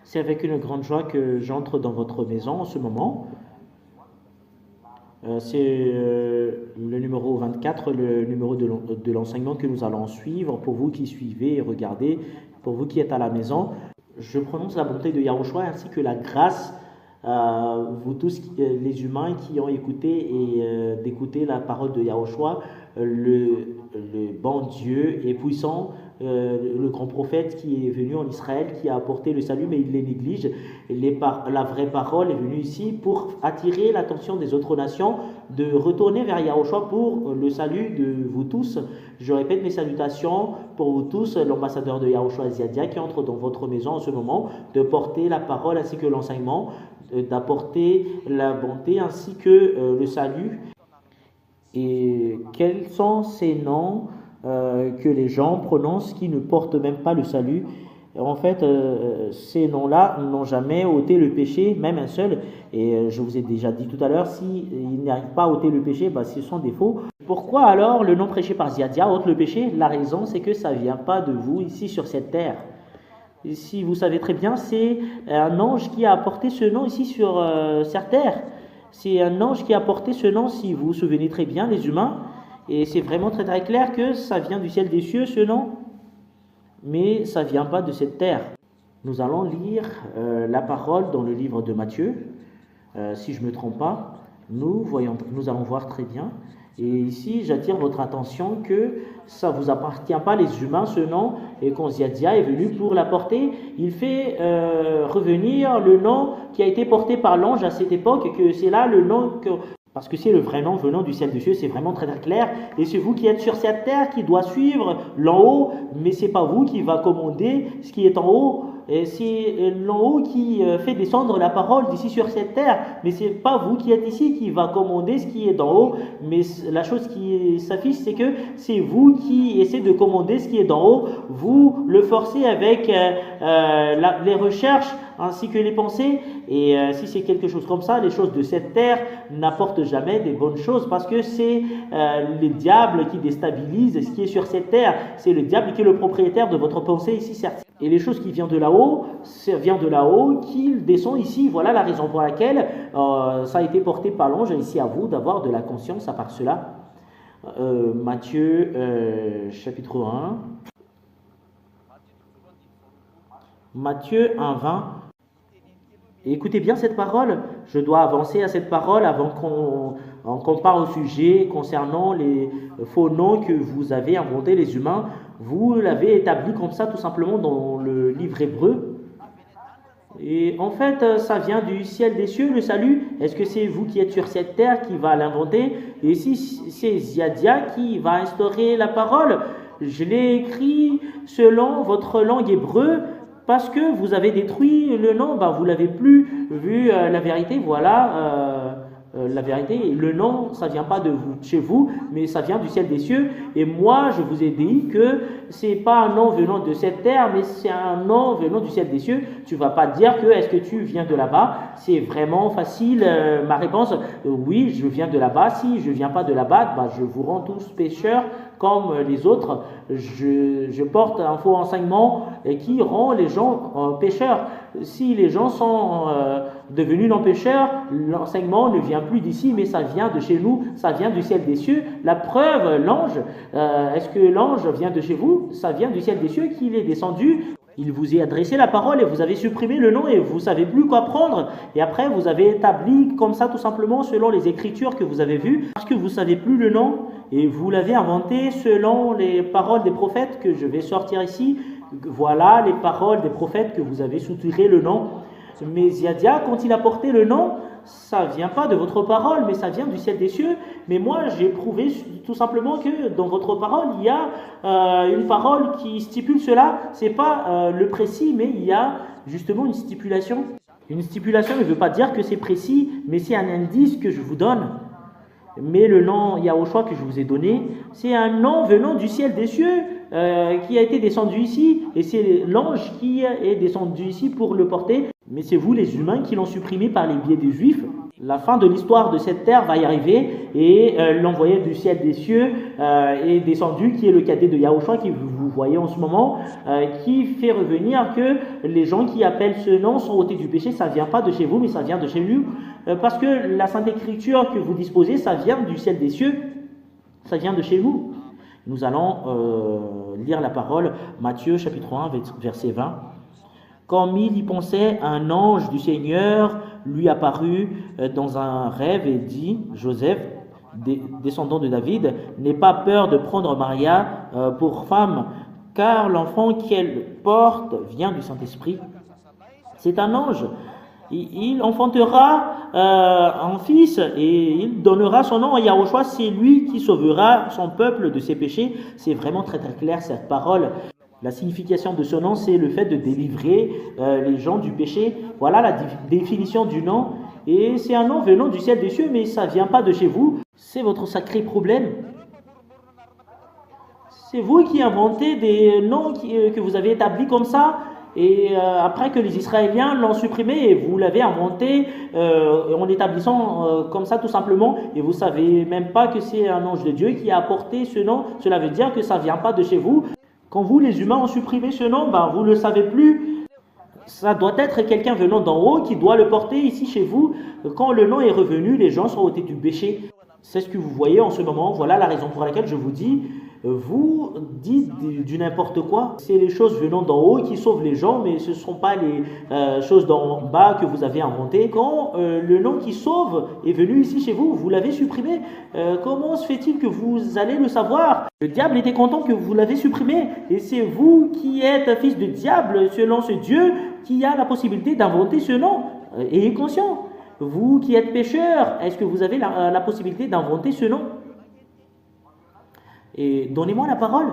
C'est avec une grande joie que j'entre dans votre maison en ce moment. C'est le numéro 24, le numéro de l'enseignement que nous allons suivre pour vous qui suivez et regardez, pour vous qui êtes à la maison. Je prononce la bonté de Yahushua ainsi que la grâce à vous tous les humains qui ont écouté et d'écouter la parole de Yahushua, le bon Dieu et puissant, le grand prophète qui est venu en Israël, qui a apporté le salut, mais il les néglige. La vraie parole est venue ici pour attirer l'attention des autres nations, de retourner vers Yahushua pour le salut de vous tous. Je répète mes salutations pour vous tous, l'ambassadeur de Yahushua Ziadia qui entre dans votre maison en ce moment, de porter la parole ainsi que l'enseignement, d'apporter la bonté ainsi que le salut. Et quels sont ces noms que les gens prononcent qui ne portent même pas le salut? En fait, ces noms-là n'ont jamais ôté le péché, même un seul. Et je vous ai déjà dit tout à l'heure, s'ils n'arrivent pas à ôter le péché, ce sont des faux. Pourquoi alors le nom prêché par Ziadia ôte le péché? La raison, c'est que ça ne vient pas de vous ici sur cette terre. Si vous savez très bien, c'est un ange qui a apporté ce nom ici sur cette terre. C'est un ange qui a porté ce nom, si vous vous souvenez très bien, les humains. Et c'est vraiment très très clair que ça vient du ciel des cieux, ce nom. Mais ça ne vient pas de cette terre. Nous allons lire la parole dans le livre de Matthieu. Si je ne me trompe pas, nous allons voir très bien. Et ici, j'attire votre attention que ça ne vous appartient pas les humains, ce nom, et quand Ziadia est venu pour l'apporter, il fait revenir le nom qui a été porté par l'ange à cette époque, que c'est là le nom parce que c'est le vrai nom venant du ciel des cieux, c'est vraiment très très clair. Et c'est vous qui êtes sur cette terre qui doit suivre l'en haut, mais c'est pas vous qui va commander ce qui est en haut. Et c'est l'en haut qui fait descendre la parole d'ici sur cette terre, mais c'est pas vous qui êtes ici qui va commander ce qui est d'en haut. Mais la chose qui s'affiche, c'est que c'est vous qui essayez de commander ce qui est d'en haut. Vous le forcez avec les recherches ainsi que les pensées. Et si c'est quelque chose comme ça, les choses de cette terre n'apportent jamais des bonnes choses parce que c'est le diable qui déstabilise ce qui est sur cette terre. C'est le diable qui est le propriétaire de votre pensée ici, certes. Et les choses qui viennent de là-haut, ça vient de là-haut, qu'il descend ici. Voilà la raison pour laquelle ça a été porté par l'ange. Ici à vous d'avoir de la conscience à part cela. Matthieu chapitre 1. Matthieu 1, 20. Et écoutez bien cette parole. Je dois avancer à cette parole avant qu'on parle au sujet concernant les faux noms que vous avez inventés les humains. Vous l'avez établi comme ça tout simplement dans le livre hébreu. Et en fait, ça vient du ciel des cieux, le salut. Est-ce que c'est vous qui êtes sur cette terre qui va l'inventer? Et si c'est Ziadia qui va instaurer la parole, je l'ai écrit selon votre langue hébreu. Parce que vous avez détruit le nom, vous l'avez plus vu la vérité, voilà la vérité. Le nom, ça vient pas de chez vous, mais ça vient du ciel des cieux. Et moi, je vous ai dit que c'est pas un nom venant de cette terre, mais c'est un nom venant du ciel des cieux. Tu vas pas dire que est-ce que tu viens de là-bas? C'est vraiment facile. Ma réponse, oui, je viens de là-bas. Si je viens pas de là-bas, je vous rends tous pécheurs comme les autres. Je porte un faux enseignement qui rend les gens pécheurs. Si les gens sont devenus non-pécheurs, l'enseignement ne vient plus d'ici, mais ça vient de chez nous, ça vient du ciel des cieux. La preuve, l'ange, est-ce que l'ange vient de chez vous? Ça vient du ciel des cieux qu'il est descendu. Il vous a adressé la parole et vous avez supprimé le nom et vous ne savez plus quoi prendre. Et après, vous avez établi comme ça tout simplement selon les écritures que vous avez vues. Parce que vous ne savez plus le nom et vous l'avez inventé selon les paroles des prophètes que je vais sortir ici. Voilà les paroles des prophètes que vous avez soutiré le nom. Mais Ziadia, quand il a porté le nom, ça ne vient pas de votre parole, mais ça vient du ciel des cieux. Mais moi, j'ai prouvé tout simplement que dans votre parole, il y a une parole qui stipule cela. Ce n'est pas le précis, mais il y a justement une stipulation. Une stipulation ne veut pas dire que c'est précis, mais c'est un indice que je vous donne. Mais le nom Yahushua que je vous ai donné, c'est un nom venant du ciel des cieux qui a été descendu ici. Et c'est l'ange qui est descendu ici pour le porter. Mais c'est vous les humains qui l'ont supprimé par les biais des juifs. La fin de l'histoire de cette terre va y arriver et l'envoyé du ciel des cieux est descendu, qui est le cadet de Yahushua, qui vous voyez en ce moment, qui fait revenir que les gens qui appellent ce nom sont ôtés du péché. Ça ne vient pas de chez vous, mais ça vient de chez lui, parce que la Sainte Écriture que vous disposez, ça vient du ciel des cieux, ça vient de chez vous. Nous allons lire la parole, Matthieu chapitre 1, verset 20. Comme il y pensait, un ange du Seigneur lui apparut dans un rêve et dit, Joseph, descendant de David, n'aie pas peur de prendre Maria pour femme, car l'enfant qu'elle porte vient du Saint-Esprit. C'est un ange. Il enfantera un fils et il donnera son nom à Yahushua. C'est lui qui sauvera son peuple de ses péchés. C'est vraiment très très clair cette parole. La signification de ce nom, c'est le fait de délivrer les gens du péché. Voilà la définition du nom. Et c'est un nom venant du ciel des cieux, mais ça ne vient pas de chez vous. C'est votre sacré problème. C'est vous qui inventez des noms que vous avez établis comme ça. Et après que les Israéliens l'ont supprimé, et vous l'avez inventé en établissant comme ça tout simplement, et vous ne savez même pas que c'est un ange de Dieu qui a apporté ce nom. Cela veut dire que ça ne vient pas de chez vous. Quand vous, les humains, ont supprimé ce nom, vous ne le savez plus. Ça doit être quelqu'un venant d'en haut qui doit le porter ici chez vous. Quand le nom est revenu, les gens sont ôtés du péché. C'est ce que vous voyez en ce moment. Voilà la raison pour laquelle je vous dis, vous dites du n'importe quoi. C'est les choses venant d'en haut qui sauvent les gens, mais ce ne sont pas les choses d'en bas que vous avez inventées. Quand le nom qui sauve est venu ici chez vous, vous l'avez supprimé. Comment se fait-il que vous allez le savoir? Le diable était content que vous l'avez supprimé. Et c'est vous qui êtes fils de diable, selon ce Dieu, qui a la possibilité d'inventer ce nom. Ayez conscience. Vous qui êtes pécheur, est-ce que vous avez la possibilité d'inventer ce nom? Et donnez-moi la parole.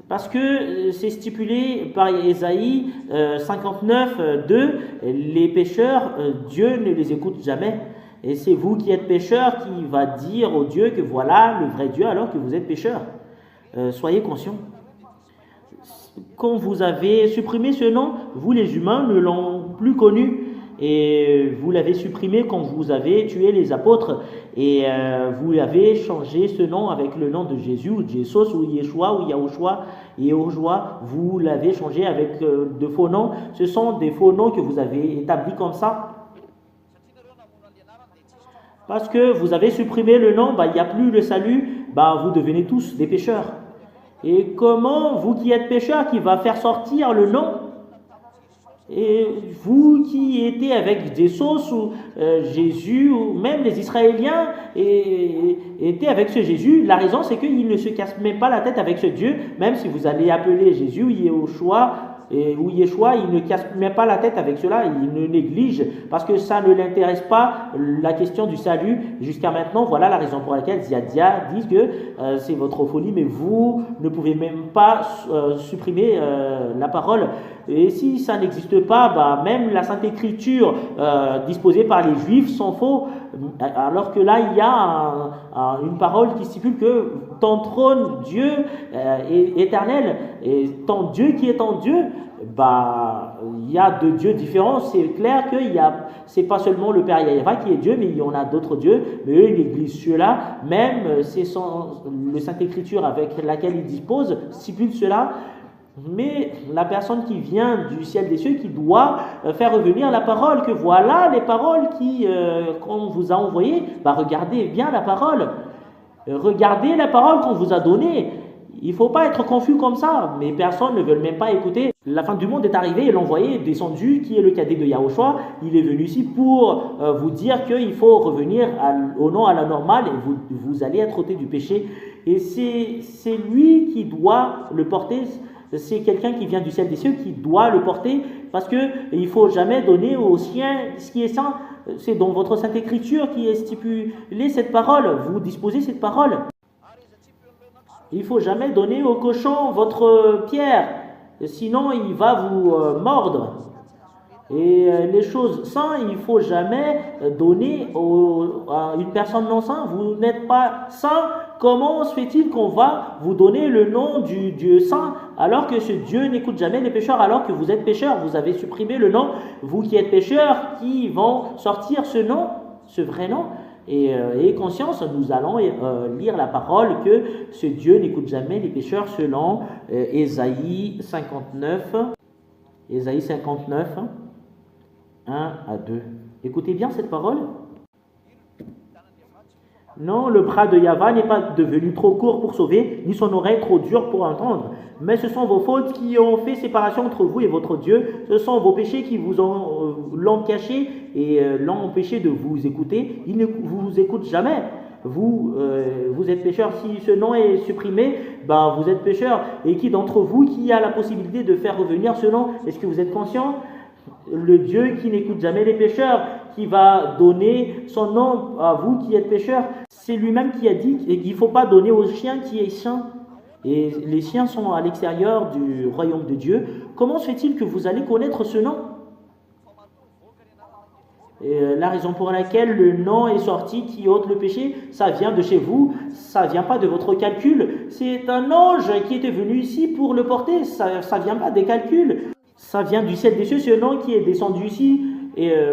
Parce que c'est stipulé par Ésaïe 59, 2, les pécheurs, Dieu ne les écoute jamais. Et c'est vous qui êtes pécheurs qui va dire au Dieu que voilà le vrai Dieu alors que vous êtes pécheurs. Soyez conscients. Quand vous avez supprimé ce nom, vous les humains ne l'ont plus connu. Et vous l'avez supprimé quand vous avez tué les apôtres. Et vous avez changé ce nom avec le nom de Jésus, ou Jesus, ou Yeshua, ou Yahushua, Yehoshua. Vous l'avez changé avec de faux noms. Ce sont des faux noms que vous avez établis comme ça. Parce que vous avez supprimé le nom, il n'y a plus le salut, vous devenez tous des pécheurs. Et comment, vous qui êtes pécheurs, qui va faire sortir le nom? Et vous qui étiez avec des sauces ou Jésus, ou même les Israéliens étaient avec ce Jésus, la raison c'est qu'ils ne se cassent même pas la tête avec ce Dieu, même si vous allez appeler Jésus ou Yehoshua, ou Yeshua, il ne casse même pas la tête avec cela, il ne néglige, parce que ça ne l'intéresse pas, la question du salut, jusqu'à maintenant. Voilà la raison pour laquelle Ziadia dit que c'est votre folie, mais vous ne pouvez même pas supprimer la parole. Et si ça n'existe pas, même la Sainte Écriture disposée par les Juifs sont faux, alors que là, il y a une parole qui stipule que ton trône, Dieu, est éternel, et ton Dieu qui est ton Dieu, il y a deux dieux différents. C'est clair que c'est pas seulement le Père Yahvé qui est Dieu, mais il y en a d'autres dieux, mais eux, l'Église, ceux-là, même c'est le Sainte Écriture avec laquelle ils disposent, stipule cela. Mais la personne qui vient du ciel des cieux, qui doit faire revenir la parole, que voilà les paroles qu'on vous a envoyées, regardez bien la parole. Regardez la parole qu'on vous a donnée. Il ne faut pas être confus comme ça, mais personne ne veut même pas écouter. La fin du monde est arrivée et l'envoyé est descendu, qui est le cadet de Yahushua. Il est venu ici pour vous dire qu'il faut revenir au nom à la normale et vous allez être ôtés du péché. Et c'est lui qui doit le porter. C'est quelqu'un qui vient du ciel des cieux qui doit le porter, parce qu'il ne faut jamais donner aux siens ce qui est saint. C'est dans votre Sainte Écriture qui est stipulé cette parole. Vous disposez cette parole. Il ne faut jamais donner au cochon votre pierre, sinon il va vous mordre. Et les choses saintes, il ne faut jamais donner à une personne non sainte. Vous n'êtes pas saint. Comment se fait-il qu'on va vous donner le nom du Dieu saint alors que ce Dieu n'écoute jamais les pécheurs, alors que vous êtes pécheurs? Vous avez supprimé le nom, vous qui êtes pécheurs, qui vont sortir ce nom ce vrai nom. Et ayez conscience, nous allons lire la parole que ce Dieu n'écoute jamais les pécheurs selon Ésaïe 59, Ésaïe 59, 1 à 2. Écoutez bien cette parole. Non, le bras de Yahva n'est pas devenu trop court pour sauver, ni son oreille trop dure pour entendre. Mais ce sont vos fautes qui ont fait séparation entre vous et votre Dieu. Ce sont vos péchés qui vous l'ont caché et l'ont empêché de vous écouter. Il ne vous écoute jamais. Vous êtes pécheur. Si ce nom est supprimé, ben vous êtes pécheur. Et qui d'entre vous qui a la possibilité de faire revenir ce nom? Est-ce que vous êtes conscient? Le Dieu qui n'écoute jamais les pécheurs, qui va donner son nom à vous qui êtes pécheurs, c'est lui-même qui a dit qu'il ne faut pas donner au chien qui est saint. Et les chiens sont à l'extérieur du royaume de Dieu. Comment se fait-il que vous allez connaître ce nom? Et la raison pour laquelle le nom est sorti qui ôte le péché, ça vient de chez vous, ça vient pas de votre calcul. C'est un ange qui était venu ici pour le porter, ça vient pas des calculs. Ça vient du ciel des cieux, ce nom qui est descendu ici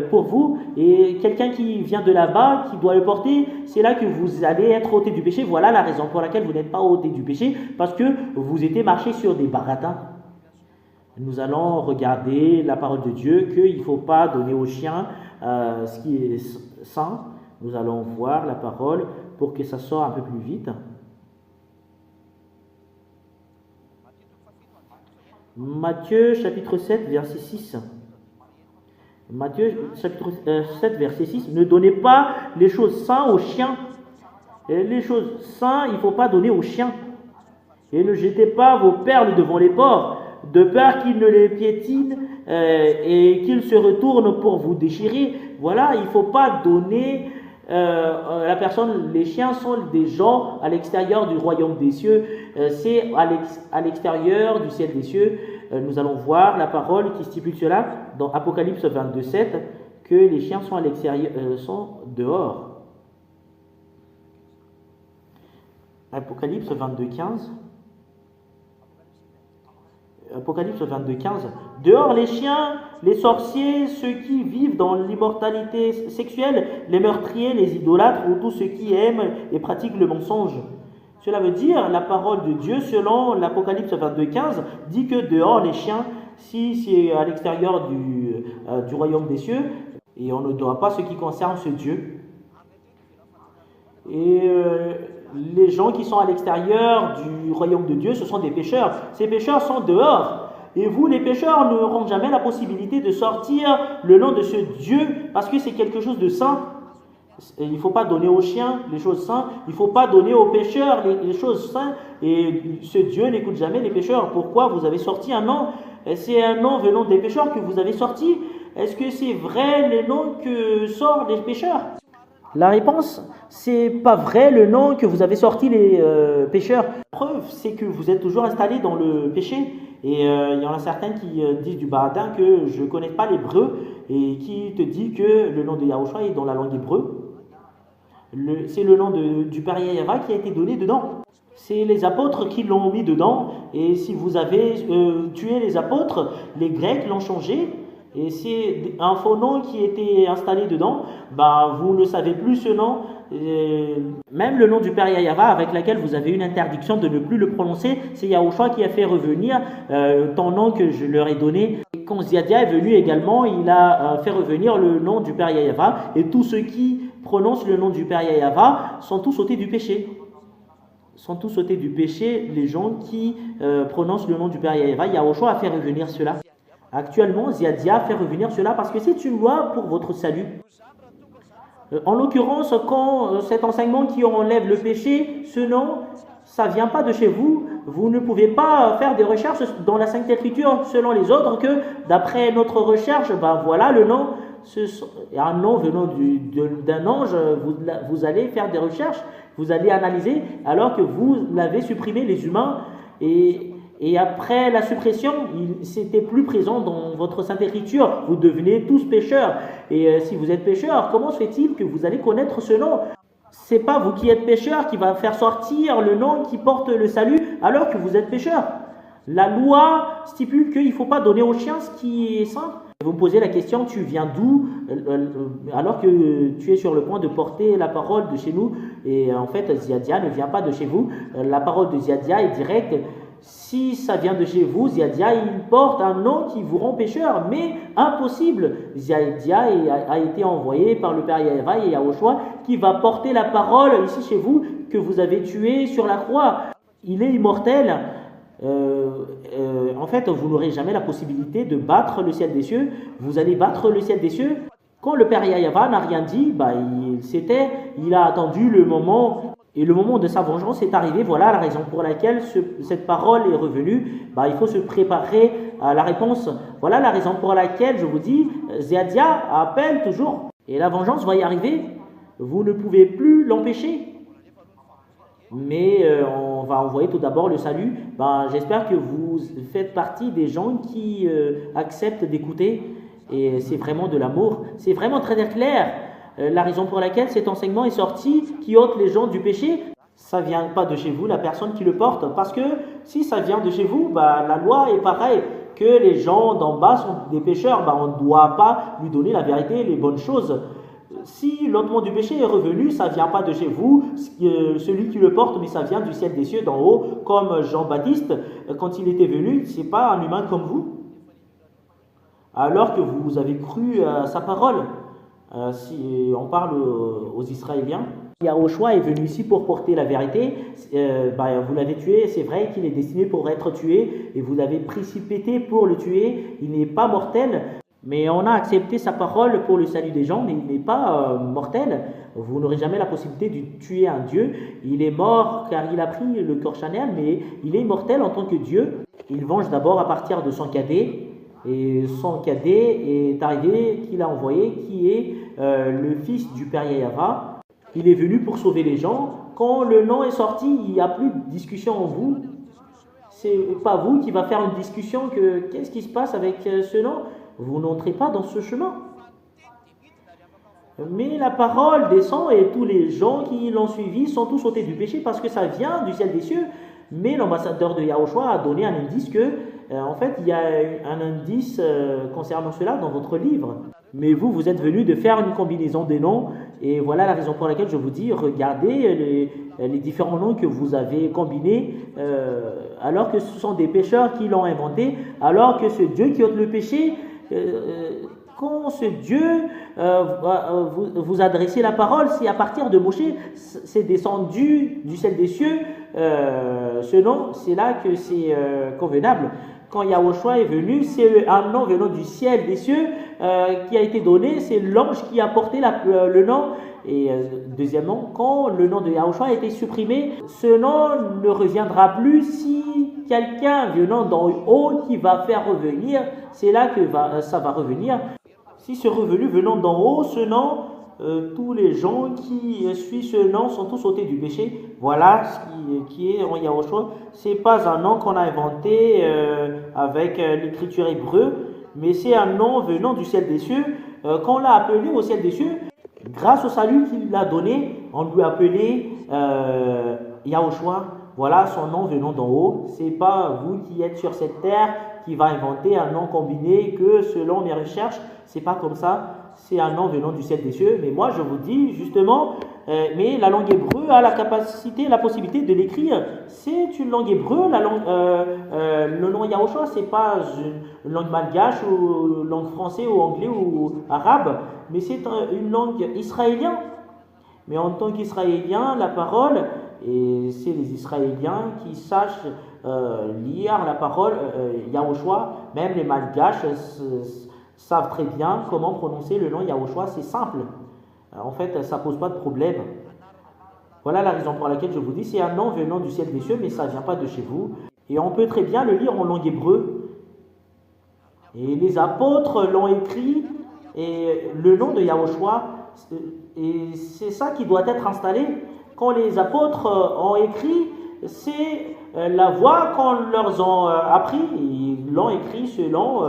pour vous. Et quelqu'un qui vient de là-bas, qui doit le porter, c'est là que vous allez être ôté du péché. Voilà la raison pour laquelle vous n'êtes pas ôté du péché, parce que vous étiez marché sur des baratins. Nous allons regarder la parole de Dieu, qu'il ne faut pas donner aux chiens ce qui est saint. Nous allons voir la parole pour que ça sorte un peu plus vite. Matthieu chapitre 7, verset 6. Matthieu chapitre 7, verset 6. Ne donnez pas les choses saintes aux chiens. Et les choses saintes, il ne faut pas donner aux chiens. Et ne jetez pas vos perles devant les porcs, de peur qu'ils ne les piétinent et qu'ils se retournent pour vous déchirer. Voilà, il ne faut pas donner la personne. Les chiens sont des gens à l'extérieur du royaume des cieux. C'est à l'extérieur du ciel des cieux. Nous allons voir la parole qui stipule cela dans Apocalypse 22, 7, que les chiens sont à l'extérieur, sont dehors. Apocalypse 22, 15. Apocalypse 22, 15. Dehors les chiens, les sorciers, ceux qui vivent dans l'immortalité sexuelle, les meurtriers, les idolâtres ou tous ceux qui aiment et pratiquent le mensonge. Cela veut dire, la parole de Dieu, selon l'Apocalypse 22, 15, dit que dehors les chiens, si c'est à l'extérieur du royaume des cieux, et on ne doit pas ce qui concerne ce Dieu. Et les gens qui sont à l'extérieur du royaume de Dieu, ce sont des pécheurs. Ces pécheurs sont dehors. Et vous, les pécheurs, n'auront jamais la possibilité de sortir le nom de ce Dieu, parce que c'est quelque chose de saint. Il ne faut pas donner aux chiens les choses saintes, il ne faut pas donner aux pécheurs les choses saintes. Et ce Dieu n'écoute jamais les pécheurs. Pourquoi vous avez sorti un nom? C'est un nom venant des pécheurs que vous avez sorti. Est-ce que c'est vrai le nom que sortent les pécheurs? La réponse, c'est pas vrai le nom que vous avez sorti les pécheurs. La preuve, c'est que vous êtes toujours installé dans le péché. Et il y en a certains qui disent du baratin que je ne connais pas l'hébreu et qui te dit que le nom de Yahushua est dans la langue hébreu. C'est le nom du Père Yahva qui a été donné dedans. C'est les apôtres qui l'ont mis dedans. Et si vous avez tué les apôtres, les Grecs l'ont changé. Et c'est un faux nom qui était installé dedans. Bah, vous ne savez plus ce nom. Même le nom du Père Yahva avec lequel vous avez une interdiction de ne plus le prononcer, c'est Yahushua qui a fait revenir ton nom que je leur ai donné. Et quand Ziadia est venu également, il a fait revenir le nom du Père Yahva. Et tous ceux qui prononcent le nom du Père Yahva sont tous ôtés du péché. Sont tous ôtés du péché, les gens qui prononcent le nom du Père Yahva. Yahushua a fait revenir cela. Actuellement, Ziadia fait revenir cela parce que c'est une loi pour votre salut. En l'occurrence, quand cet enseignement qui enlève le péché, ce nom, ça ne vient pas de chez vous. Vous ne pouvez pas faire des recherches dans la Sainte Écriture selon les autres que d'après notre recherche, ben voilà le nom, un nom venant d'un ange, vous allez faire des recherches, vous allez analyser alors que vous l'avez supprimé les humains et après la suppression, c'était plus présent dans votre Sainte Écriture. Vous devenez tous pécheurs. Et si vous êtes pécheurs, comment se fait-il que vous allez connaître ce nom? C'est pas vous qui êtes pécheurs qui va faire sortir le nom qui porte le salut alors que vous êtes pécheurs. La loi stipule qu'il ne faut pas donner aux chiens ce qui est saint. Vous me posez la question, tu viens d'où alors que tu es sur le point de porter la parole de chez nous? Et en fait, Ziadia ne vient pas de chez vous. La parole de Ziadia est directe. Si ça vient de chez vous, Ziadia, il porte un nom qui vous rend pécheur, mais impossible. Ziadia a été envoyé par le Père Yahva et Yahushua qui va porter la parole ici chez vous que vous avez tué sur la croix. Il est immortel. En fait, vous n'aurez jamais la possibilité de battre le ciel des cieux. Vous allez battre le ciel des cieux. Quand le Père Yahva n'a rien dit, il a attendu le moment. Et le moment de sa vengeance est arrivé. Voilà la raison pour laquelle cette parole est revenue. Il faut se préparer à la réponse. Voilà la raison pour laquelle je vous dis, Ziadia appelle toujours. Et la vengeance va y arriver. Vous ne pouvez plus l'empêcher. Mais on va envoyer tout d'abord le salut. J'espère que vous faites partie des gens qui acceptent d'écouter. Et c'est vraiment de l'amour. C'est vraiment très clair. La raison pour laquelle cet enseignement est sorti, qui ôte les gens du péché, ça ne vient pas de chez vous, la personne qui le porte. Parce que si ça vient de chez vous, la loi est pareille. Que les gens d'en bas sont des pécheurs, on ne doit pas lui donner la vérité, les bonnes choses. Si l'ôtement du péché est revenu, ça ne vient pas de chez vous, celui qui le porte, mais ça vient du ciel des cieux d'en haut, comme Jean-Baptiste, quand il était venu, ce n'est pas un humain comme vous. Alors que vous avez cru à sa parole. Si on parle aux Israéliens, Yahushua est venu ici pour porter la vérité. Vous l'avez tué, c'est vrai qu'il est destiné pour être tué, et vous l'avez précipité pour le tuer. Il n'est pas mortel, mais on a accepté sa parole pour le salut des gens, mais il n'est pas mortel. Vous n'aurez jamais la possibilité de tuer un Dieu. Il est mort car il a pris le corps charnel, mais il est immortel en tant que Dieu. Il venge d'abord à partir de son cadet. Et son cadet est arrivé, qu'il a envoyé, qui est le fils du Père Yahva. Il est venu pour sauver les gens. Quand le nom est sorti, il n'y a plus de discussion en vous. C'est pas vous qui va faire une discussion que qu'est-ce qui se passe avec ce nom. Vous n'entrez pas dans ce chemin. Mais la parole descend et tous les gens qui l'ont suivi sont tous ôtés du péché parce que ça vient du ciel des cieux. Mais l'ambassadeur de Yahushua a donné un indice que, en fait, il y a un indice concernant cela dans votre livre. Mais vous êtes venu de faire une combinaison des noms. Et voilà la raison pour laquelle je vous dis, regardez les différents noms que vous avez combinés, alors que ce sont des pécheurs qui l'ont inventé, alors que ce Dieu qui ôte le péché, quand ce Dieu vous adressez la parole, si à partir de Moshe, c'est descendu du ciel des cieux, ce nom, c'est là que c'est convenable. Quand Yahushua est venu, c'est un nom venant du ciel des cieux qui a été donné, c'est l'ange qui a porté le nom. Et deuxièmement, quand le nom de Yahushua a été supprimé, ce nom ne reviendra plus si quelqu'un venant d'en haut qui va faire revenir, c'est là que ça va revenir. Si c'est revenu venant d'en haut, ce nom, tous les gens qui suivent ce nom sont tous ôtés du péché. Voilà ce qui est en Yahushua. Ce n'est pas un nom qu'on a inventé avec l'écriture hébreu, mais c'est un nom venant du ciel des cieux. Quand on l'a appelé au ciel des cieux, grâce au salut qu'il a donné, on lui a appelé Yahushua. Voilà son nom venant d'en haut. Ce n'est pas vous qui êtes sur cette terre qui va inventer un nom combiné que selon mes recherches, c'est pas comme ça. C'est un nom venant du ciel des cieux. Mais moi, je vous dis justement, mais la langue hébreu a la capacité, la possibilité de l'écrire. C'est une langue hébreu. Le nom Yahushua, c'est pas une langue malgache ou une langue française ou anglais ou arabe, mais c'est une langue israélienne. Mais en tant qu'Israélien, la parole, et c'est les Israéliens qui sachent lire la parole Yahushua, même les malgaches savent très bien comment prononcer le nom Yahushua, c'est simple. En fait, ça ne pose pas de problème. Voilà la raison pour laquelle je vous dis, c'est un nom venant du ciel des cieux, mais ça ne vient pas de chez vous. Et on peut très bien le lire en langue hébreu. Et les apôtres l'ont écrit, et le nom de Yahushua, et c'est ça qui doit être installé. Quand les apôtres ont écrit, c'est la voix qu'on leur a appris. Ils l'ont écrit selon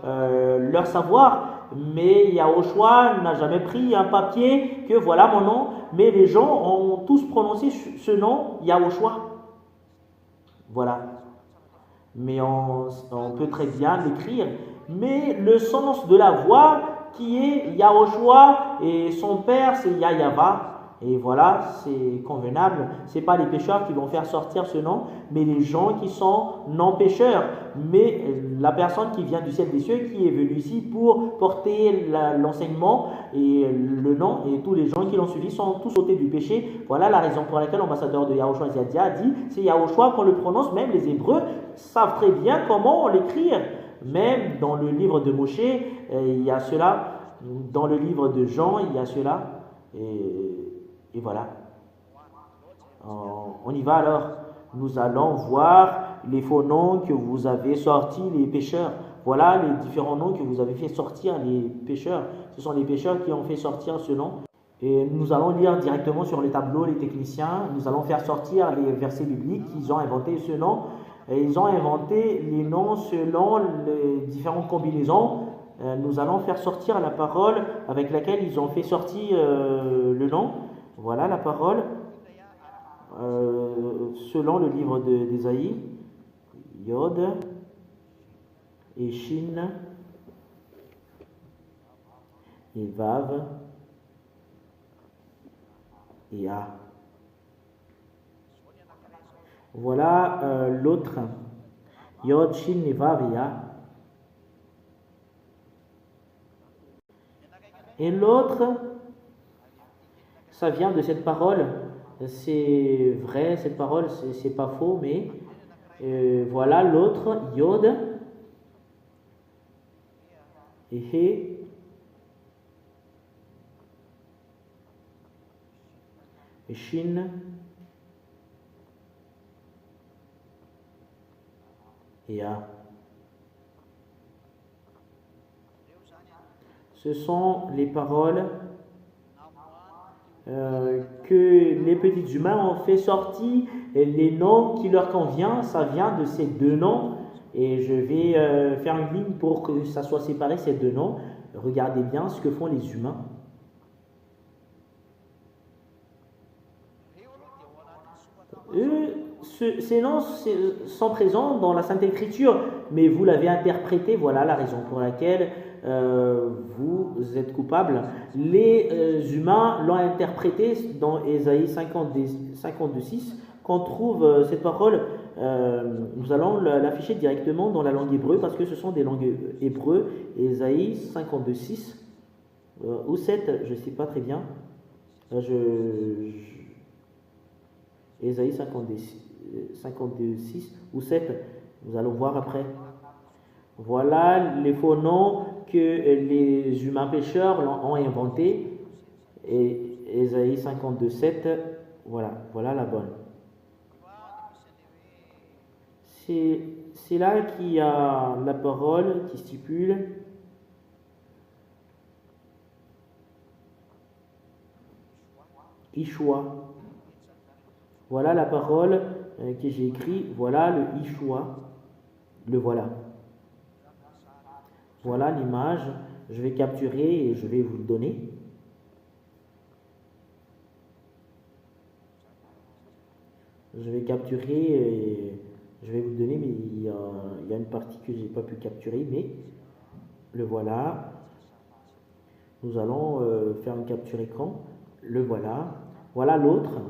leur savoir. Mais Yahushua n'a jamais pris un papier que voilà mon nom. Mais les gens ont tous prononcé ce nom, Yahushua. Voilà. Mais on peut très bien l'écrire. Mais le sens de la voix qui est Yahushua et son père c'est Yahava. Et voilà, c'est convenable. Ce n'est pas les pécheurs qui vont faire sortir ce nom, mais les gens qui sont non pécheurs. Mais la personne qui vient du ciel des cieux, qui est venue ici pour porter l'enseignement et le nom, et tous les gens qui l'ont suivi sont tous ôtés du péché. Voilà la raison pour laquelle l'ambassadeur de Yahushua Ziadia a dit, c'est Yahushua qu'on le prononce, même les Hébreux savent très bien comment l'écrire. Même dans le livre de Moshe, il y a cela. Dans le livre de Jean, il y a cela. Et voilà. On y va alors. Nous allons voir les faux noms que vous avez sortis, les pécheurs. Voilà les différents noms que vous avez fait sortir, les pécheurs. Ce sont les pécheurs qui ont fait sortir ce nom. Et nous allons lire directement sur le tableau, les techniciens. Nous allons faire sortir les versets bibliques. Ils ont inventé ce nom. Et ils ont inventé les noms selon les différentes combinaisons. Nous allons faire sortir la parole avec laquelle ils ont fait sortir le nom. Voilà la parole selon le livre d'Ésaïe, Yod et Shin et Vav et A. Voilà l'autre, Yod, Shin et Vav et A. Et l'autre, ça vient de cette parole, c'est vrai, cette parole, c'est pas faux, mais voilà l'autre, Yod, et He, et Shin, et A. Ce sont les paroles que les petits humains ont fait sortir, et les noms qui leur conviennent, ça vient de ces deux noms. Et je vais faire une ligne pour que ça soit séparé, ces deux noms. Regardez bien ce que font les humains. Ces noms sont présents dans la Sainte Écriture, mais vous l'avez interprété, voilà la raison pour laquelle vous êtes coupable. Les humains l'ont interprété dans Ésaïe 52:6, qu'on trouve cette parole. Nous allons l'afficher directement dans la langue hébreu parce que ce sont des langues hébreux. Ésaïe 52:6 ou 7, je ne sais pas très bien. Ésaïe 52:6 ou 7, nous allons voir après. Voilà les faux noms que les humains pécheurs ont inventés. Et Ésaïe 52:7, voilà la bonne. C'est là qu'il y a la parole qui stipule Ishua. Voilà la parole que j'ai écrite. Voilà le Ishua. Le voilà. Voilà l'image. Je vais capturer et je vais vous le donner. Je vais capturer et je vais vous le donner, mais il y a une partie que je n'ai pas pu capturer, mais le voilà. Nous allons faire une capture écran. Le voilà. Voilà l'autre.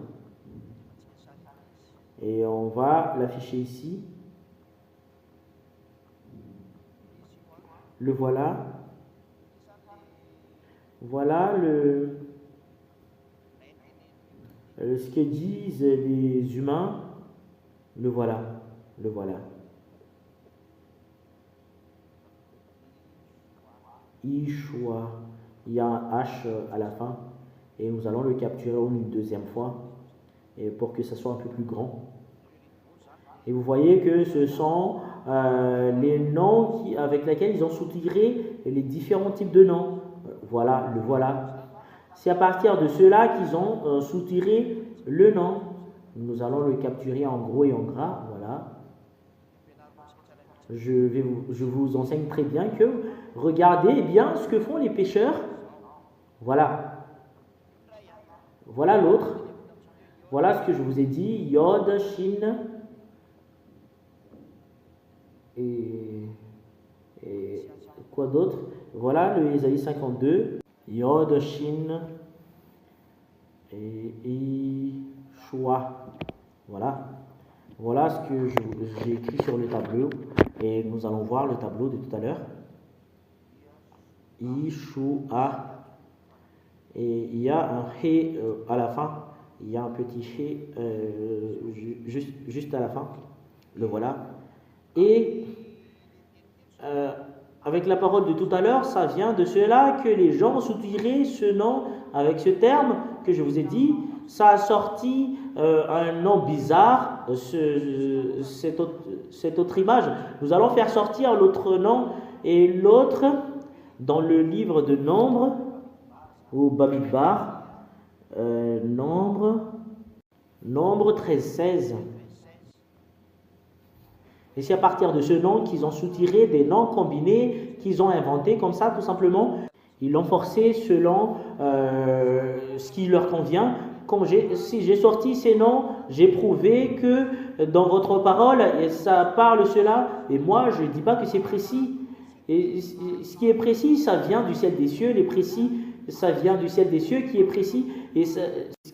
Et on va l'afficher ici. Le voilà. Voilà ce que disent les humains. Le voilà. Le voilà. Ishua. Il y a un H à la fin. Et nous allons le capturer une deuxième fois. Et pour que ça soit un peu plus grand. Et vous voyez que ce sont les noms avec lesquels ils ont soutiré les différents types de noms. Voilà, le voilà. C'est à partir de cela qu'ils ont soutiré le nom. Nous allons le capturer en gros et en gras. Voilà. Je vous enseigne très bien que regardez bien ce que font les pécheurs. Voilà. Voilà l'autre. Voilà ce que je vous ai dit. Yod, Shin et Quoi d'autre? Voilà le Ésaïe 52. Yod, Shin et Ishua. Voilà. Voilà ce que j'ai écrit sur le tableau. Et nous allons voir le tableau de tout à l'heure. Ishua. Et il y a un He à la fin. Il y a un petit He juste à la fin. Le voilà. Et avec la parole de tout à l'heure, ça vient de cela que les gens soutiraient ce nom avec ce terme que je vous ai dit. Ça a sorti un nom bizarre, cette autre image. Nous allons faire sortir l'autre nom et l'autre dans le livre de Nombres, ou Bamidbar, Nombre 13-16. Et c'est à partir de ce nom qu'ils ont soutiré des noms combinés qu'ils ont inventés comme ça, tout simplement. Ils l'ont forcé selon ce qui leur convient. Si j'ai sorti ces noms, j'ai prouvé que dans votre parole, ça parle cela. Et moi, je ne dis pas que c'est précis. Et ce qui est précis, ça vient du ciel des cieux. Les précis, ça vient du ciel des cieux qui est précis. Et ce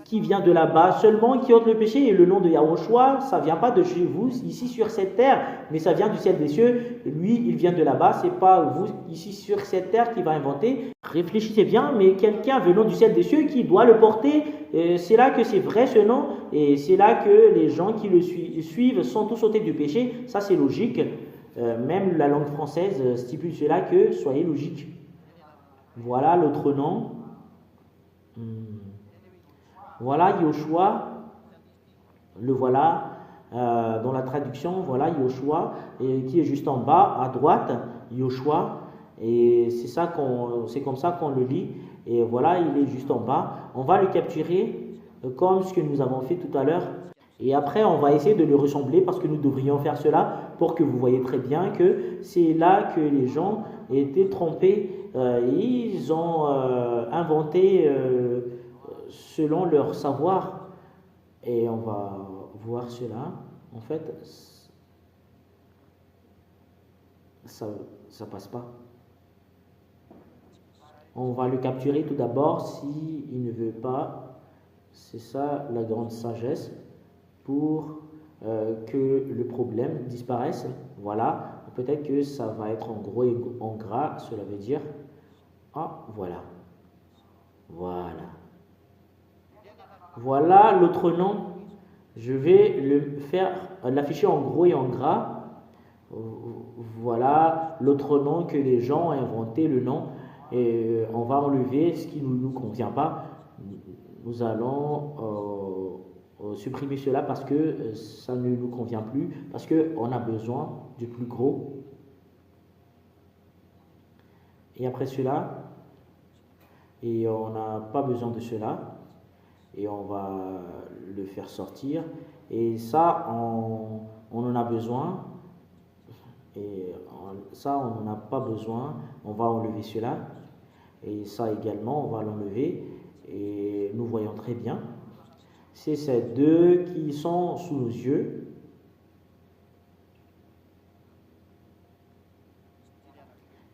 qui vient de là-bas seulement, qui ôte le péché. Et le nom de Yahushua, ça ne vient pas de chez vous, ici sur cette terre, mais ça vient du ciel des cieux. Lui, il vient de là-bas. Ce n'est pas vous, ici sur cette terre, qui va inventer. Réfléchissez bien, mais quelqu'un venant du ciel des cieux qui doit le porter. C'est là que c'est vrai ce nom. Et c'est là que les gens qui le suivent sont tous ôtés du péché. Ça, c'est logique. Même la langue française stipule cela, que soyez logique. Voilà l'autre nom. Voilà Yoshua, le voilà dans la traduction, voilà Yoshua, qui est juste en bas à droite, Yoshua, et c'est comme ça qu'on le lit, et voilà, il est juste en bas. On va le capturer comme ce que nous avons fait tout à l'heure, et après on va essayer de le ressembler parce que nous devrions faire cela pour que vous voyez très bien que c'est là que les gens étaient trompés, ils ont inventé selon leur savoir, et on va voir cela. En fait, ça passe pas. On va le capturer tout d'abord s'il ne veut pas. C'est ça la grande sagesse pour que le problème disparaisse. Voilà, peut-être que ça va être en gros et en gras, cela veut dire voilà. Voilà l'autre nom. Je vais l'afficher en gros et en gras. Voilà l'autre nom que les gens ont inventé, le nom. Et on va enlever ce qui ne nous convient pas. Nous allons supprimer cela parce que ça ne nous convient plus. Parce qu'on a besoin du plus gros. Et après cela, et on n'a pas besoin de cela. Et on va le faire sortir. Et ça, on en a besoin. Et ça, on n'en a pas besoin. On va enlever cela. Et ça également, on va l'enlever. Et nous voyons très bien. C'est ces deux qui sont sous nos yeux.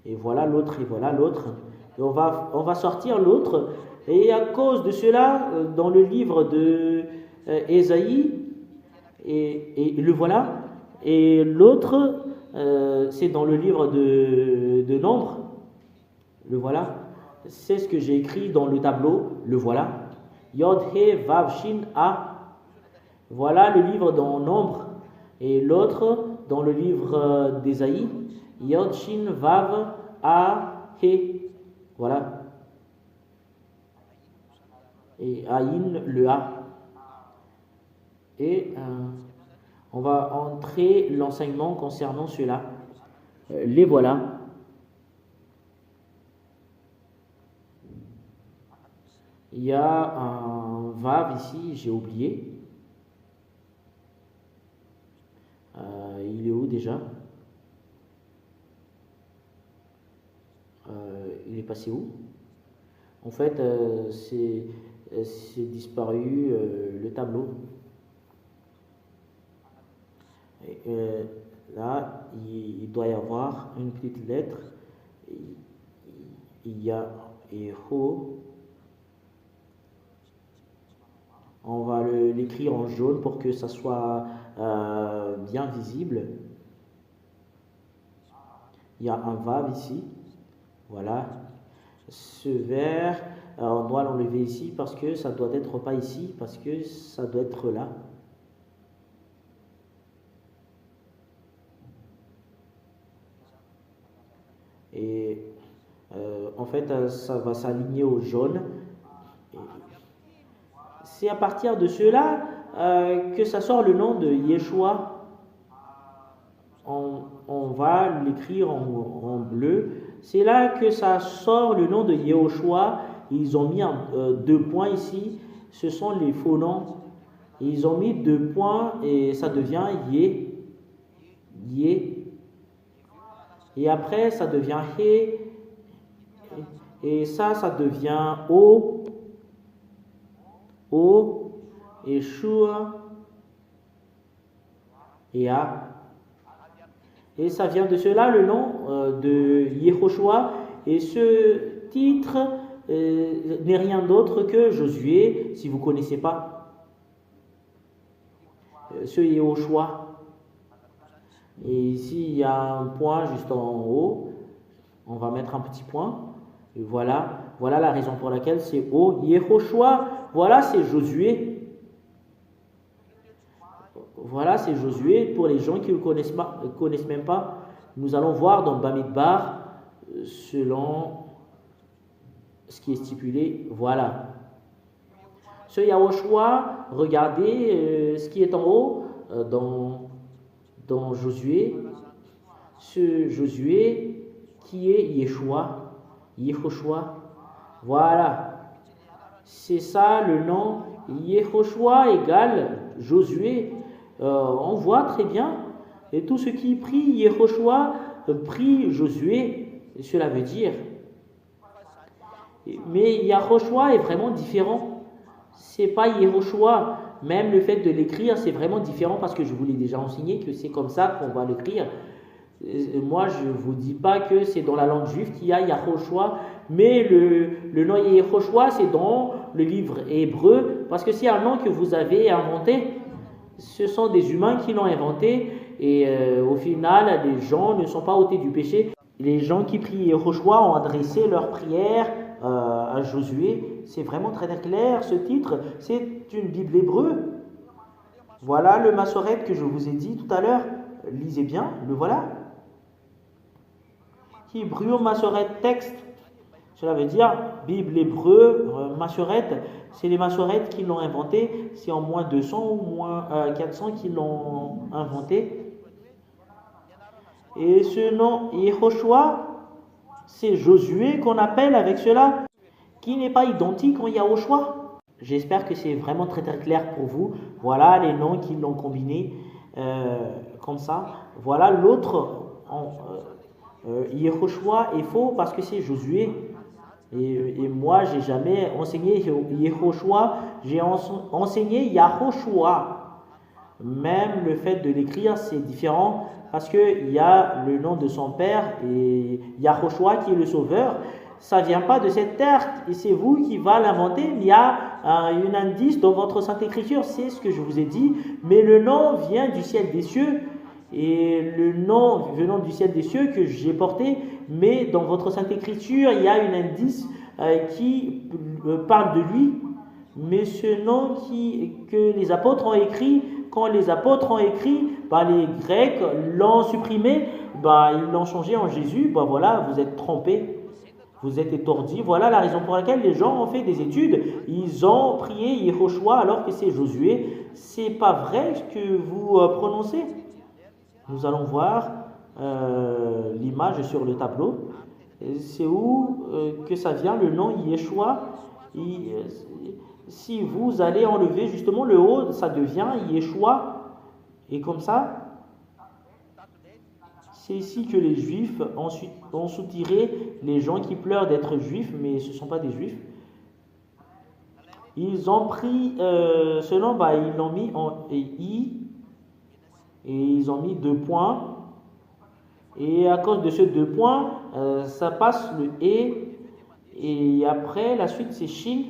Et voilà l'autre, et voilà l'autre. Et on va sortir l'autre. Et à cause de cela, dans le livre de Ésaïe, et le voilà, et l'autre, c'est dans le livre de Nombres, le voilà, c'est ce que j'ai écrit dans le tableau, le voilà, Yod He Vav Shin A, voilà le livre dans Nombres, et l'autre dans le livre d'Ésaïe, Yod Shin Vav A He, voilà. Et Aïn, le A. Et on va entrer l'enseignement concernant cela. Les voilà. Il y a un Vav ici, j'ai oublié. Il est où déjà? Il est passé où? En fait, c'est disparu le tableau. Et, là, il doit y avoir une petite lettre Yeho. On va l'écrire en jaune pour que ça soit bien visible. Il y a un vav ici. Voilà. Ce vert, on doit l'enlever ici parce que ça doit être pas ici, parce que ça doit être là. Et en fait, ça va s'aligner au jaune. C'est à partir de cela que ça sort le nom de Yeshua. On va l'écrire en bleu. C'est là que ça sort le nom de Yehoshua. Ils ont mis deux points ici. Ce sont les faux noms. Ils ont mis deux points et ça devient Yé. Et après, ça devient He. Et ça devient O. Et Shua. Et A. Et ça vient de cela le nom de Yehoshua. Et ce titre n'est rien d'autre que Josué, si vous ne connaissez pas ce Yehoshua. Et ici, il y a un point juste en haut. On va mettre un petit point. Et voilà la raison pour laquelle c'est O. Yehoshua, voilà, c'est Josué. Voilà, c'est Josué. Pour les gens qui ne le connaissent même pas, nous allons voir dans Bamidbar, selon ce qui est stipulé. Voilà. Ce Yahushua, regardez ce qui est en haut dans Josué. Ce Josué qui est Yeshua. Yehoshua. Voilà. C'est ça le nom. Yehoshua égale Josué. On voit très bien. Et tout ce qui prie Yehoshua prie Josué. Cela veut dire. Mais Yahoshua est vraiment différent. C'est pas Yehoshua. Même le fait de l'écrire, c'est vraiment différent parce que je vous l'ai déjà enseigné que c'est comme ça qu'on va l'écrire. Moi, je ne vous dis pas que c'est dans la langue juive qu'il y a Yahoshua, mais le nom Yehoshua, c'est dans le livre hébreu, parce que c'est un nom que vous avez inventé. Ce sont des humains qui l'ont inventé, et au final, les gens ne sont pas ôtés du péché. Les gens qui prient Yehoshua ont adressé leur prière à Josué. C'est vraiment très clair, ce titre. C'est une Bible hébreu. Voilà le Massoret que je vous ai dit tout à l'heure. Lisez bien, le voilà. Hébreu, Massoret, texte. Cela veut dire Bible hébreu, Massoret. C'est les Massoret qui l'ont inventé. C'est en moins 200 ou moins 400 qui l'ont inventé. Et ce nom Yehoshua, c'est Josué qu'on appelle avec cela, qui n'est pas identique en Yahushua. J'espère que c'est vraiment très clair pour vous. Voilà les noms qui l'ont combiné comme ça. Voilà l'autre, Yehoshua est faux parce que c'est Josué. Et moi, j'ai jamais enseigné Yehoshua, j'ai enseigné Yahoshua. Même le fait de l'écrire, c'est différent parce qu'il y a le nom de son père et Yahoshua qui est le sauveur. Ça ne vient pas de cette terre et c'est vous qui va l'inventer. Il y a un indice dans votre Sainte Écriture, c'est ce que je vous ai dit. Mais le nom vient du ciel des cieux. Et le nom venant du ciel des cieux que j'ai porté, mais dans votre Sainte Écriture, il y a un indice qui parle de lui. Mais ce nom que les apôtres ont écrit, quand les apôtres ont écrit, les Grecs l'ont supprimé, ils l'ont changé en Jésus. Voilà, vous êtes trompés. Vous êtes étourdis. Voilà la raison pour laquelle les gens ont fait des études. Ils ont prié Yehoshua alors que c'est Josué. C'est pas vrai ce que vous prononcez. Nous allons voir l'image sur le tableau. C'est où que ça vient le nom Yeshua. Si vous allez enlever justement le haut, ça devient Yeshua. Et comme ça, c'est ici que les Juifs ont soutiré les gens qui pleurent d'être Juifs, mais ce ne sont pas des Juifs. Ils ont pris ce nom, ils l'ont mis en I, et ils ont mis deux points. Et à cause de ce deux points, ça passe le et après la suite c'est Shin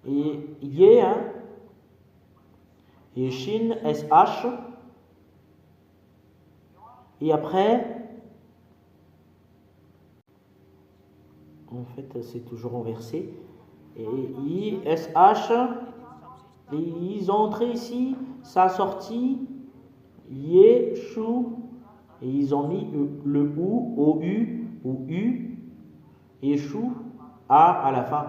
et Ye, hein, et Shin, SH, et après, en fait c'est toujours inversé, et I, SH, et ils ont entré ici, ça a sorti Yeshu, et ils ont mis le OU, ou U, et Shu, A à la fin.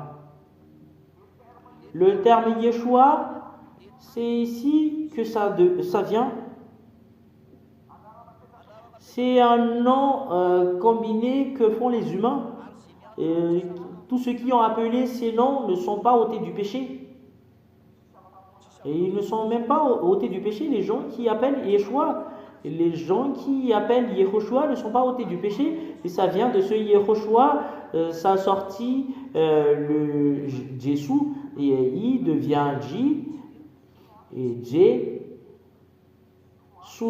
Le terme Yeshua, c'est ici que ça vient. C'est un nom combiné que font les humains. Et tous ceux qui ont appelé ces noms ne sont pas ôtés du péché. Et ils ne sont même pas ôtés du péché, les gens qui appellent Yeshua. Les gens qui appellent Yehoshua ne sont pas ôtés du péché. Et ça vient de ce Yehoshua, ça a sorti le Jésus, et I devient J, et J, Su,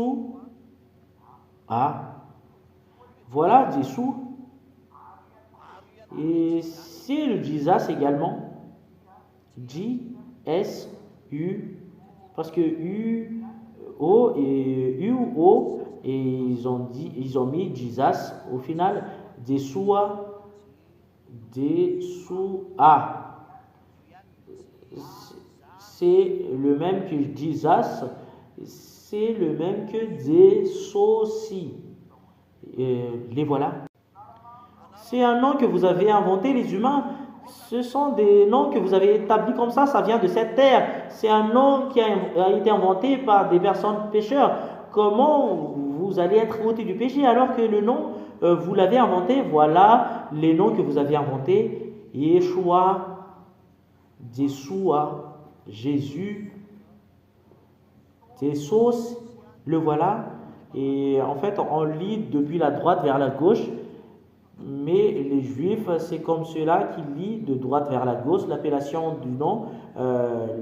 A. Voilà Jésus. Et c'est le Jesus également. J, S, U, parce que U, O et U, O, et ils ont mis Jesus au final, Desua, Desua. C'est le même que Jesus, c'est le même que Desosi. Les voilà. C'est un nom que vous avez inventé, les humains. Ce sont des noms que vous avez établis comme ça vient de cette terre. C'est un nom qui a été inventé par des personnes pécheurs. Comment vous allez être ôté du péché alors que le nom, vous l'avez inventé? Voilà les noms que vous avez inventés. Yeshua, Yeshua, Jésus, Jesus, le voilà. Et en fait, on lit depuis la droite vers la gauche. Mais les juifs, c'est comme ceux-là qui lisent de droite vers la gauche. L'appellation du nom,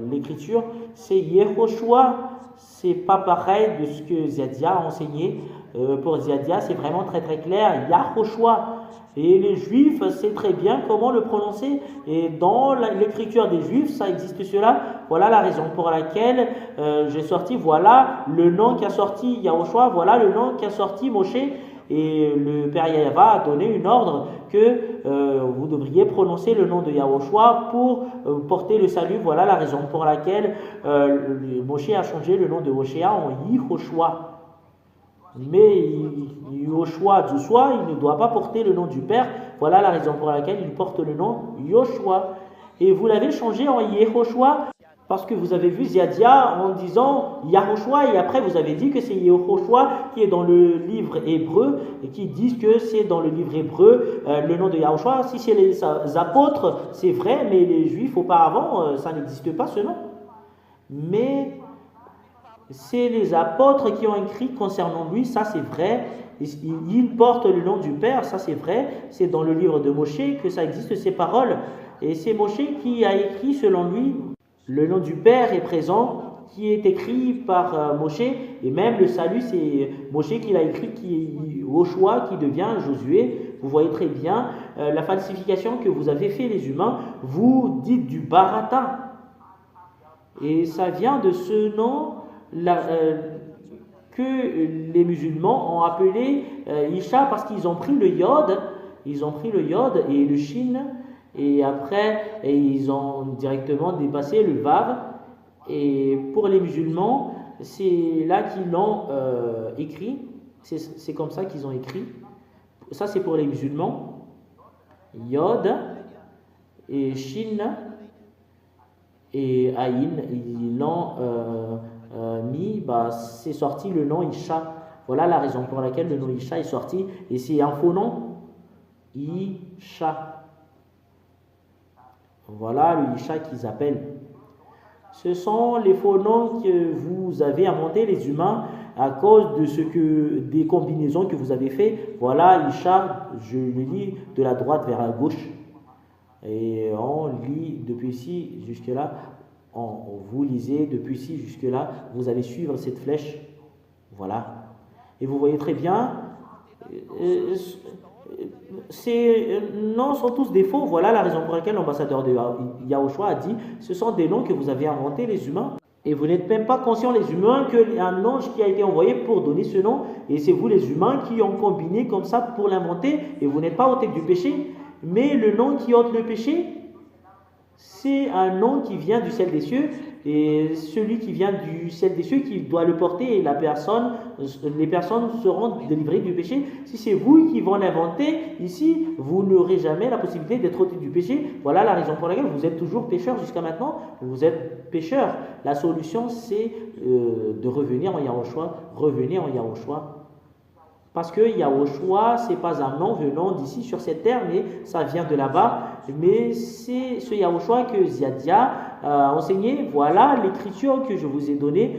l'écriture, c'est Yehoshua. C'est pas pareil de ce que Ziadia a enseigné. Pour Ziadia, c'est vraiment très très clair. Yahoshua. Et les juifs savent très bien comment le prononcer. Et dans l'écriture des juifs, ça existe cela. Voilà la raison pour laquelle j'ai sorti. Voilà le nom qui a sorti Yahoshua. Voilà le nom qui a sorti Moshe. Et le Père Yahva a donné une ordre que vous devriez prononcer le nom de Yahushua pour porter le salut. Voilà la raison pour laquelle Moshe a changé le nom de Hoshea en Yehoshua. Mais Yoshua du soi, il ne doit pas porter le nom du Père. Voilà la raison pour laquelle il porte le nom Yoshua. Et vous l'avez changé en Yehoshua parce que vous avez vu Ziadia en disant Yahushua et après vous avez dit que c'est Yehoshua qui est dans le livre hébreu et qui disent que c'est dans le livre hébreu le nom de Yahushua. Si c'est les apôtres, c'est vrai, mais les juifs auparavant, ça n'existe pas ce nom. Mais c'est les apôtres qui ont écrit concernant lui, ça c'est vrai. Il porte le nom du Père, ça c'est vrai. C'est dans le livre de Moshe que ça existe ces paroles. Et c'est Moshe qui a écrit selon lui. Le nom du Père est présent, qui est écrit par Moshe, et même le salut, c'est Moshe qui l'a écrit, qui est Yoshua, qui devient Josué. Vous voyez très bien la falsification que vous avez fait les humains. Vous dites du baratin. Et ça vient de ce nom que les musulmans ont appelé Isha parce qu'ils ont pris le yod. Ils ont pris le yod et le shin. Et après, ils ont directement dépassé le vav. Et pour les musulmans, c'est là qu'ils l'ont écrit. C'est comme ça qu'ils ont écrit. Ça, c'est pour les musulmans. Yod et Shin et Aïn, ils l'ont mis. C'est sorti le nom Isha. Voilà la raison pour laquelle le nom Isha est sorti. Et c'est un faux nom. Isha. Voilà le Isha qu'ils appellent. Ce sont les faux noms que vous avez inventés les humains à cause de des combinaisons que vous avez fait. Voilà Isha, je le lis de la droite vers la gauche. Et on lit depuis ici jusque là. Vous lisez depuis ici jusque là, vous allez suivre cette flèche. Voilà. Et vous voyez très bien, ces noms sont tous des faux. Voilà la raison pour laquelle l'ambassadeur de Yahushua a dit, ce sont des noms que vous avez inventés les humains. Et vous n'êtes même pas conscients les humains qu'il y a un ange qui a été envoyé pour donner ce nom. Et c'est vous les humains qui ont combiné comme ça pour l'inventer. Et vous n'êtes pas ôté du péché. Mais le nom qui ôte le péché, c'est un nom qui vient du ciel des cieux, et celui qui vient du ciel des cieux qui doit le porter, et les personnes seront délivrées du péché. Si c'est vous qui vont l'inventer, ici, vous n'aurez jamais la possibilité d'être ôté du péché. Voilà la raison pour laquelle vous êtes toujours pécheur jusqu'à maintenant. Vous êtes pécheur. La solution, c'est de revenir en Yahushua, revenir en Yahushua. Parce que Yahushua, ce n'est pas un nom venant d'ici sur cette terre, mais ça vient de là-bas. Mais c'est ce Yahushua que Ziadia a enseigné. Voilà l'écriture que je vous ai donnée.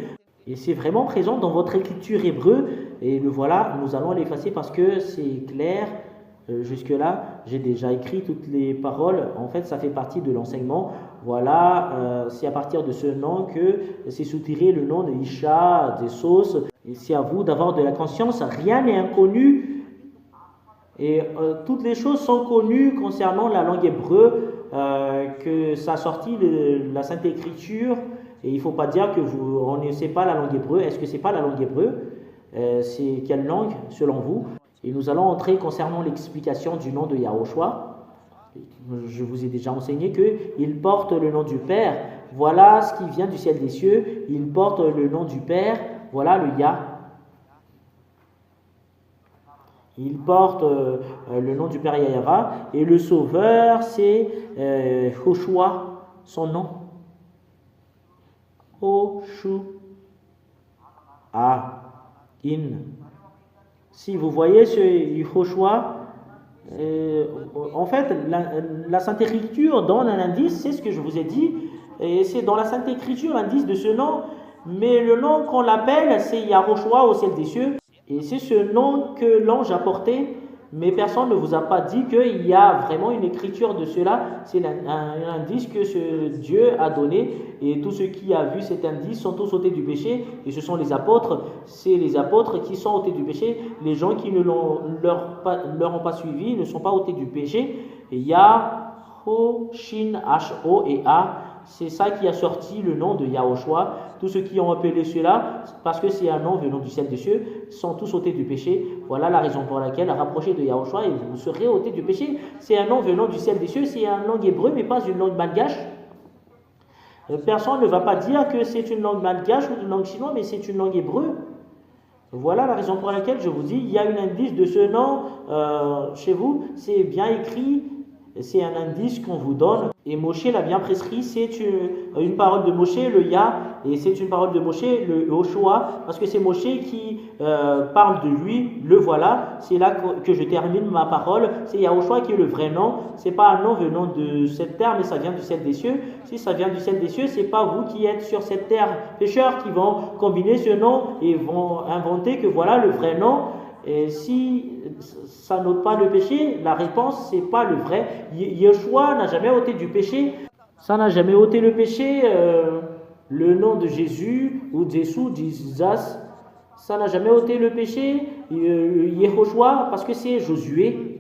Et c'est vraiment présent dans votre écriture hébreu. Et le voilà, nous allons l'effacer parce que c'est clair. Jusque-là, j'ai déjà écrit toutes les paroles. En fait, ça fait partie de l'enseignement. Voilà, c'est à partir de ce nom que c'est soutiré le nom de Isha, des sauces. Et c'est à vous d'avoir de la conscience. Rien n'est inconnu. Et toutes les choses sont connues concernant la langue hébreu, que ça a sorti la Sainte Écriture. Et il ne faut pas dire que on ne sait pas la langue hébreu. Est-ce que ce n'est pas la langue hébreu? C'est quelle langue selon vous? Et nous allons entrer concernant l'explication du nom de Yahushua. Je vous ai déjà enseigné qu'il porte le nom du Père. Voilà ce qui vient du ciel des cieux. Il porte le nom du Père. Voilà le Yah. Il porte le nom du Père Yahara. Et le Sauveur, c'est Hoshua, son nom. Hoshua. In. Si vous voyez ce Yehoshua, en fait, la Sainte Écriture donne un indice, c'est ce que je vous ai dit, et c'est dans la Sainte Écriture l'indice de ce nom, mais le nom qu'on l'appelle, c'est Yahushua au ciel des cieux, et c'est ce nom que l'ange a porté, mais personne ne vous a pas dit qu'il y a vraiment une écriture de cela, c'est un indice que ce Dieu a donné, et tous ceux qui ont vu cet indice sont tous ôtés du péché, et ce sont les apôtres, c'est les apôtres qui sont ôtés du péché, les gens qui ne leur ont pas suivi ne sont pas ôtés du péché. Et Yaho, Shin, H-O et A, c'est ça qui a sorti le nom de Yahushua. Tous ceux qui ont appelé cela, parce que c'est un nom venant du ciel des cieux, sont tous ôtés du péché. Voilà la raison pour laquelle rapprochez de Yahushua et vous serez ôtés du péché. C'est un nom venant du ciel des cieux, c'est une langue hébreu, mais pas une langue malgache. Personne ne va pas dire que c'est une langue malgache ou une langue chinoise, mais c'est une langue hébreu. Voilà la raison pour laquelle je vous dis, il y a un indice de ce nom chez vous, c'est bien écrit, c'est un indice qu'on vous donne. Et Moshe l'a bien prescrit, c'est une parole de Moshe, le Yah, et c'est une parole de Moshe, le Hoshua, parce que c'est Moshe qui parle de lui, le voilà. C'est là que je termine ma parole. C'est Yahushua qui est le vrai nom. C'est pas un nom venant de cette terre, mais ça vient du ciel des cieux. Si ça vient du ciel des cieux, c'est pas vous qui êtes sur cette terre pécheurs qui vont combiner ce nom et vont inventer que voilà le vrai nom. Et si ça n'ôte pas le péché, la réponse, c'est pas le vrai. Yeshua n'a jamais ôté du péché. Ça n'a jamais ôté le péché. Le nom de Jésus ou Jésus, Jesus, ça n'a jamais ôté le péché. Yehoshua, parce que c'est Josué.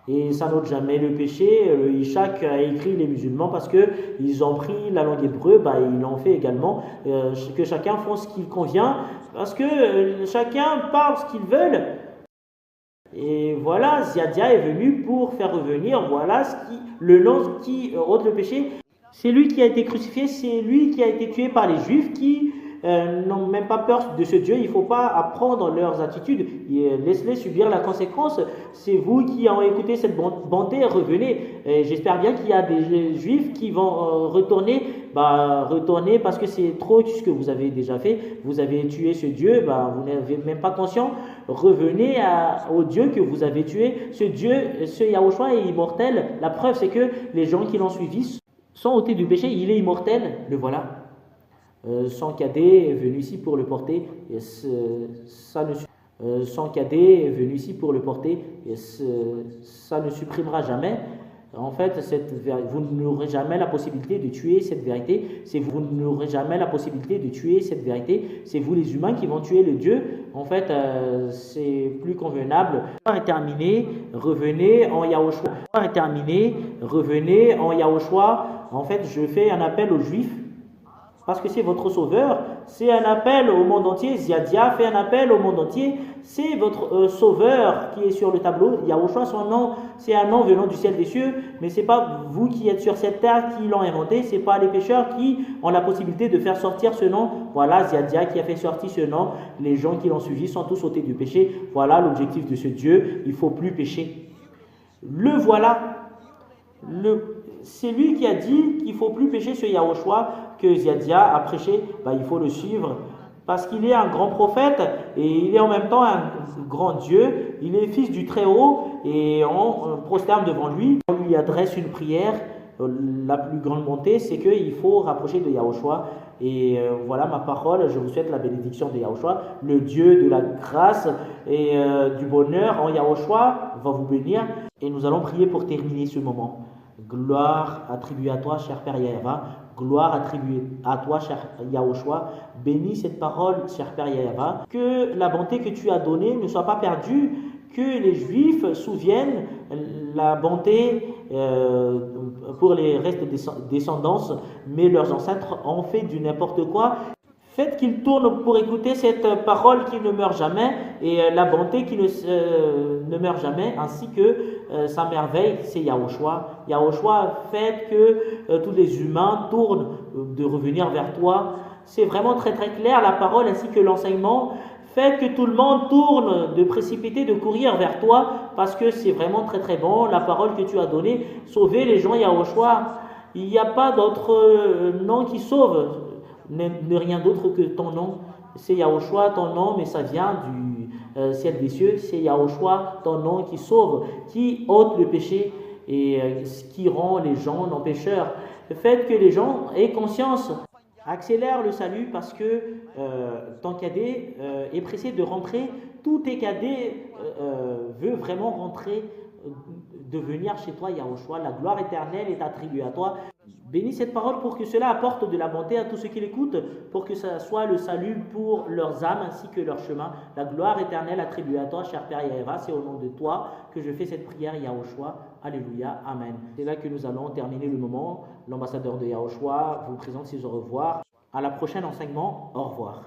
Et ça n'ôte jamais le péché. Ishak a écrit les musulmans parce qu'ils ont pris la langue hébreu, ils l'ont fait également. Que chacun fasse ce qu'il convient, parce que chacun parle ce qu'il veut. Et voilà, Ziadia est venu pour faire revenir, voilà le nom qui ôte le péché. C'est lui qui a été crucifié, c'est lui qui a été tué par les Juifs qui n'ont même pas peur de ce Dieu. Il ne faut pas apprendre leurs attitudes, laisse-les subir la conséquence. C'est vous qui avez écouté cette bonté, revenez. J'espère bien qu'il y a des Juifs qui vont retourner parce que c'est trop ce que vous avez déjà fait. Vous avez tué ce Dieu, vous n'avez même pas conscience. Revenez au Dieu que vous avez tué. Ce Dieu, ce Yahushua est immortel. La preuve, c'est que les gens qui l'ont suivi sont ôtés du péché. Il est immortel, le voilà. Son cadet est venu ici pour le porter. Et son cadet est venu ici pour le porter. Et ça ne supprimera jamais. En fait, vous n'aurez jamais la possibilité de tuer cette vérité. Vous n'aurez jamais la possibilité de tuer cette vérité. C'est vous les humains qui vont tuer le Dieu. En fait, c'est plus convenable. Est terminé, revenez en Yahushua. Est terminé, revenez en Yahushua. En fait, je fais un appel aux Juifs parce que c'est votre sauveur. C'est un appel au monde entier. Ziadia fait un appel au monde entier. C'est votre sauveur qui est sur le tableau. Yahushua, son nom, c'est un nom venant du ciel des cieux, mais ce n'est pas vous qui êtes sur cette terre qui l'ont inventé. Ce n'est pas les pécheurs qui ont la possibilité de faire sortir ce nom. Voilà Ziadia qui a fait sortir ce nom. Les gens qui l'ont suivi sont tous ôtés du péché. Voilà l'objectif de ce Dieu. Il ne faut plus pécher. Le voilà. C'est lui qui a dit qu'il ne faut plus pécher ce Yahushua que Ziadia a prêché. Il faut le suivre parce qu'il est un grand prophète et il est en même temps un grand Dieu. Il est fils du Très-Haut et on prosterne devant lui. On lui adresse une prière. La plus grande bonté, c'est qu'il faut rapprocher de Yahushua. Et voilà ma parole. Je vous souhaite la bénédiction de Yahushua. Le Dieu de la grâce et du bonheur en Yahushua va vous bénir. Et nous allons prier pour terminer ce moment. Gloire attribuée à toi, cher Père Yahva. Gloire attribuée à toi, cher Yahushua. Bénis cette parole, cher Père Yahva. Que la bonté que tu as donnée ne soit pas perdue. Que les Juifs souviennent la bonté pour les restes descendances, mais leurs ancêtres ont fait du n'importe quoi. Faites qu'ils tournent pour écouter cette parole qui ne meurt jamais et la bonté qui ne meurt jamais, ainsi que sa merveille, c'est Yahushua. Yahushua, faites que tous les humains tournent de revenir vers toi. C'est vraiment très très clair la parole ainsi que l'enseignement. Faites que tout le monde tourne, de précipiter, de courir vers toi, parce que c'est vraiment très très bon, la parole que tu as donnée. Sauvez les gens, Yahushua. Il n'y a pas d'autre nom qui sauve. Ne rien d'autre que ton nom. C'est Yahushua, ton nom, mais ça vient du ciel des cieux. C'est Yahushua, ton nom qui sauve, qui ôte le péché et qui rend les gens non pécheurs. Faites que les gens aient conscience. Accélère le salut parce que ton cadet est pressé de rentrer. Tous tes cadets veut vraiment rentrer, de venir chez toi, Yahushua. La gloire éternelle est attribuée à toi. Bénis cette parole pour que cela apporte de la bonté à tous ceux qui l'écoutent, pour que ça soit le salut pour leurs âmes ainsi que leur chemin. La gloire éternelle attribuée à toi, cher Père Yahva, c'est au nom de toi que je fais cette prière, Yahushua. Alléluia, Amen. C'est là que nous allons terminer le moment. L'ambassadeur de Yahushua vous présente ses au revoir. À la prochaine enseignement, au revoir.